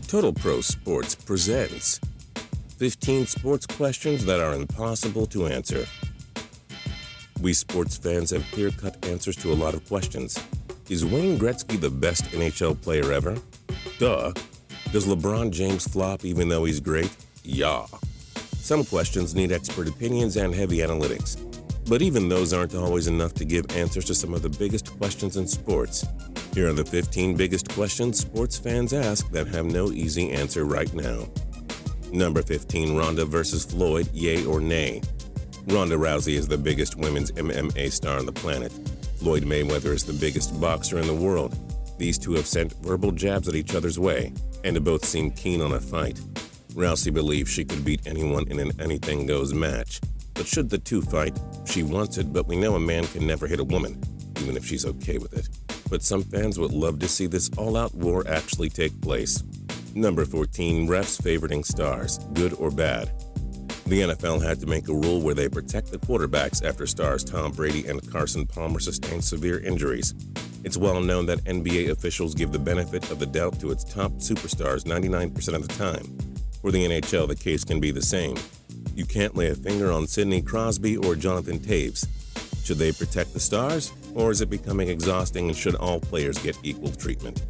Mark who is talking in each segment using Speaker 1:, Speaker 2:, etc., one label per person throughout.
Speaker 1: Total Pro Sports presents 15 sports questions that are impossible to answer. We sports fans have clear-cut answers to a lot of questions. Is Wayne Gretzky the best NHL player ever? Duh. Does LeBron James flop even though he's great? Yeah. Some questions need expert opinions and heavy analytics. But even those aren't always enough to give answers to some of the biggest questions in sports. Here are the 15 biggest questions sports fans ask that have no easy answer right now. Number 15, Ronda versus Floyd, yay or nay? Ronda Rousey is the biggest women's MMA star on the planet. Floyd Mayweather is the biggest boxer in the world. These two have sent verbal jabs at each other's way, and both seem keen on a fight. Rousey believes she could beat anyone in an anything-goes match. But should the two fight, she wants it, but we know a man can never hit a woman, even if she's okay with it. But some fans would love to see this all-out war actually take place. Number 14, refs favoriting stars, good or bad? The NFL had to make a rule where they protect the quarterbacks after stars Tom Brady and Carson Palmer sustained severe injuries. It's well known that NBA officials give the benefit of the doubt to its top superstars 99% of the time. For the NHL, the case can be the same. You can't lay a finger on Sidney Crosby or Jonathan Taves. Should they protect the stars, or is it becoming exhausting and should all players get equal treatment?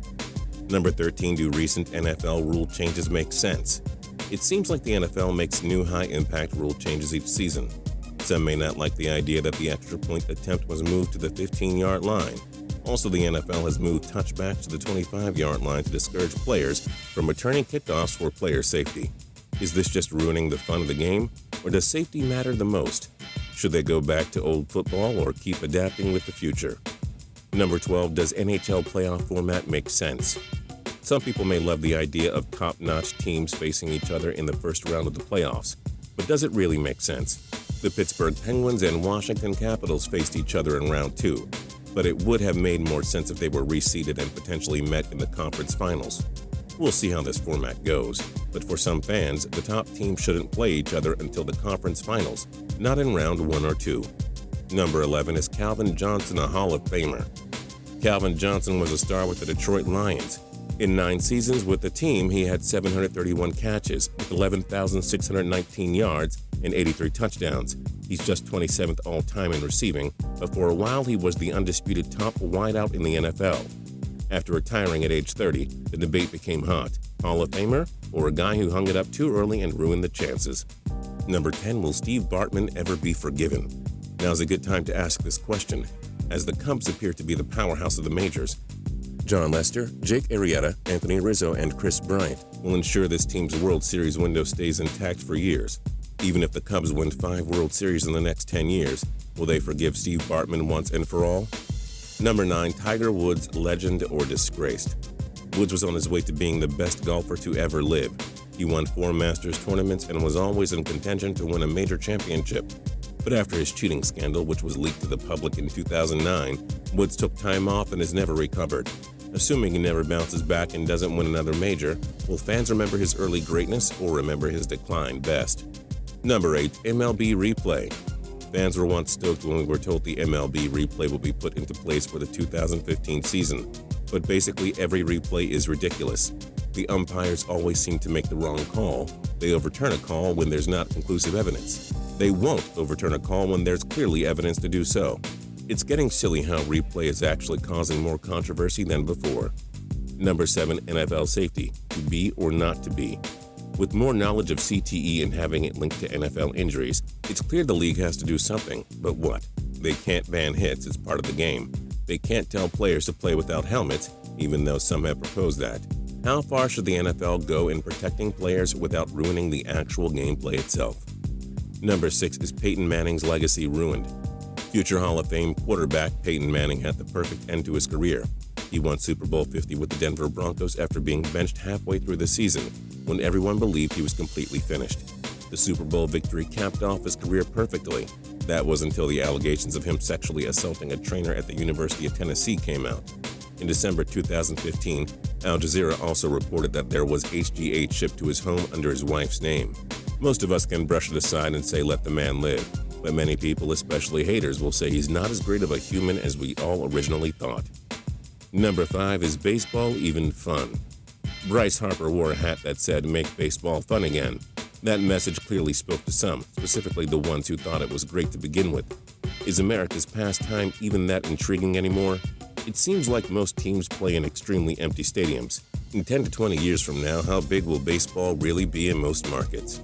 Speaker 1: Number 13, do recent NFL rule changes make sense? It seems like the NFL makes new high-impact rule changes each season. Some may not like the idea that the extra point attempt was moved to the 15-yard line. Also, the NFL has moved touchbacks to the 25-yard line to discourage players from returning kickoffs for player safety. Is this just ruining the fun of the game, or does safety matter the most? Should they go back to old football or keep adapting with the future? Number 12, does NHL playoff format make sense? Some people may love the idea of top-notch teams facing each other in the first round of the playoffs, but does it really make sense? The Pittsburgh Penguins and Washington Capitals faced each other in round 2, but it would have made more sense if they were reseeded and potentially met in the conference finals. We'll see how this format goes, but for some fans, the top team shouldn't play each other until the conference finals, not in round 1 or 2. Number 11, is Calvin Johnson a Hall of Famer? Calvin Johnson was a star with the Detroit Lions. In 9 seasons with the team, he had 731 catches, 11,619 yards, and 83 touchdowns. He's just 27th all-time in receiving, but for a while he was the undisputed top wideout in the NFL. After retiring at age 30, the debate became hot. Hall of Famer, or a guy who hung it up too early and ruined the chances? Number 10, will Steve Bartman ever be forgiven? Now's a good time to ask this question, as the Cubs appear to be the powerhouse of the majors. John Lester, Jake Arrieta, Anthony Rizzo, and Chris Bryant will ensure this team's World Series window stays intact for years. Even if the Cubs win 5 World Series in the next 10 years, will they forgive Steve Bartman once and for all? Number 9, Tiger Woods, legend or disgraced? Woods was on his way to being the best golfer to ever live. He won 4 Masters tournaments and was always in contention to win a major championship. But after his cheating scandal, which was leaked to the public in 2009, Woods took time off and has never recovered. Assuming he never bounces back and doesn't win another major, will fans remember his early greatness or remember his decline best? Number 8, MLB replay. Fans were once stoked when we were told the MLB replay will be put into place for the 2015 season. But basically every replay is ridiculous. The umpires always seem to make the wrong call. They overturn a call when there's not conclusive evidence. They won't overturn a call when there's clearly evidence to do so. It's getting silly how replay is actually causing more controversy than before. Number 7, NFL safety, to be or not to be. With more knowledge of CTE and having it linked to NFL injuries, it's clear the league has to do something, but what? They can't ban hits, it's part of the game. They can't tell players to play without helmets, even though some have proposed that. How far should the NFL go in protecting players without ruining the actual gameplay itself? Number 6, is Peyton Manning's legacy ruined? Future Hall of Fame quarterback Peyton Manning had the perfect end to his career. He won Super Bowl 50 with the Denver Broncos after being benched halfway through the season, when everyone believed he was completely finished. The Super Bowl victory capped off his career perfectly. That was until the allegations of him sexually assaulting a trainer at the University of Tennessee came out. In December 2015, Al Jazeera also reported that there was HGH shipped to his home under his wife's name. Most of us can brush it aside and say let the man live, but many people, especially haters, will say he's not as great of a human as we all originally thought. Number 5, is baseball even fun? Bryce Harper wore a hat that said, "Make baseball fun again." That message clearly spoke to some, specifically the ones who thought it was great to begin with. Is America's pastime even that intriguing anymore? It seems like most teams play in extremely empty stadiums. In 10 to 20 years from now, how big will baseball really be in most markets?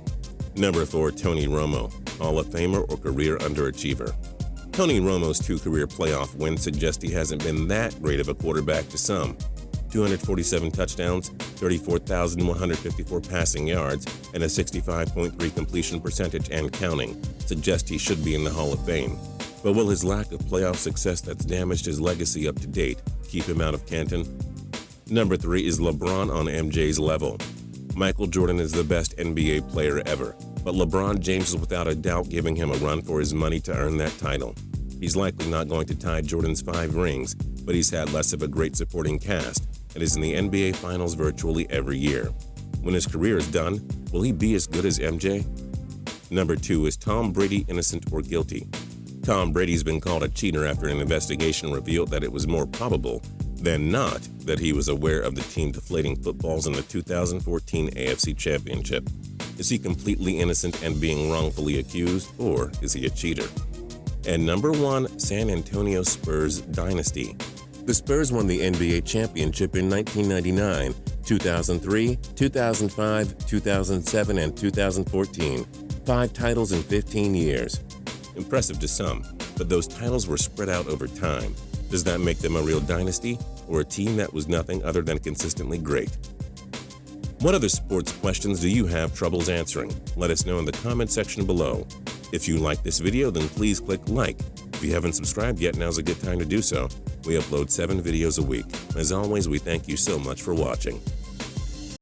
Speaker 1: Number 4, Tony Romo, Hall of Famer or career underachiever. Tony Romo's 2 career playoff wins suggest he hasn't been that great of a quarterback to some. 247 touchdowns, 34,154 passing yards, and a 65.3 completion percentage and counting suggest he should be in the Hall of Fame. But will his lack of playoff success that's damaged his legacy up to date keep him out of Canton? Number 3 is LeBron on MJ's level. Michael Jordan is the best NBA player ever, but LeBron James is without a doubt giving him a run for his money to earn that title. He's likely not going to tie Jordan's 5 rings, but he's had less of a great supporting cast and is in the NBA Finals virtually every year. When his career is done, will he be as good as MJ? Number 2 is Tom Brady innocent or guilty? Tom Brady's been called a cheater after an investigation revealed that it was more probable than not that he was aware of the team deflating footballs in the 2014 AFC Championship. Is he completely innocent and being wrongfully accused, or is he a cheater? And number 1, San Antonio Spurs dynasty. The Spurs won the NBA championship in 1999, 2003, 2005, 2007, and 2014. 5 titles in 15 years. Impressive to some, but those titles were spread out over time. Does that make them a real dynasty, or a team that was nothing other than consistently great? What other sports questions do you have troubles answering? Let us know in the comment section below. If you like this video, then please click like. If you haven't subscribed yet, now's a good time to do so. We upload 7 videos a week. As always, we thank you so much for watching.